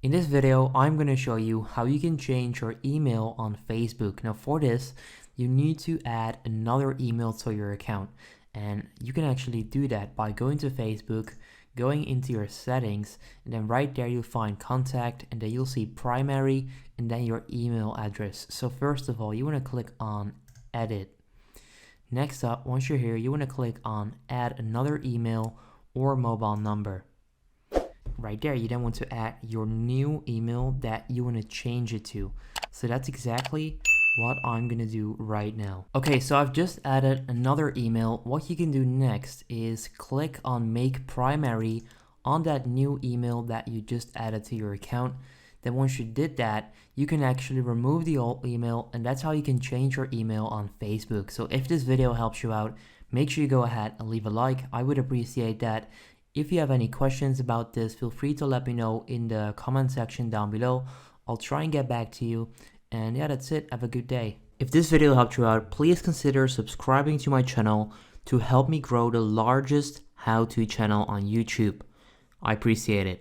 In this video, I'm going to show you how you can change your email on Facebook. Now for this, you need to add another email to your account. And you can actually do that by going to Facebook, going into your settings, and then right there you'll find contact, and then you'll see primary, and then your email address. So first of all, you want to click on edit. Next up, once you're here, you want to click on add another email or mobile number. Right there, you then want to add your new email that you want to change it to. So that's exactly what I'm gonna do right now. Okay, so I've just added another email. What you can do next is click on make primary on that new email that you just added to your account. Then once you did that, you can actually remove the old email, and that's how you can change your email on Facebook. So if this video helps you out, make sure you go ahead and leave a like. I would appreciate that. If you have any questions about this, feel free to let me know in the comment section down below. I'll try and get back to you. And yeah, that's it. Have a good day. If this video helped you out, please consider subscribing to my channel to help me grow the largest how-to channel on YouTube. I appreciate it.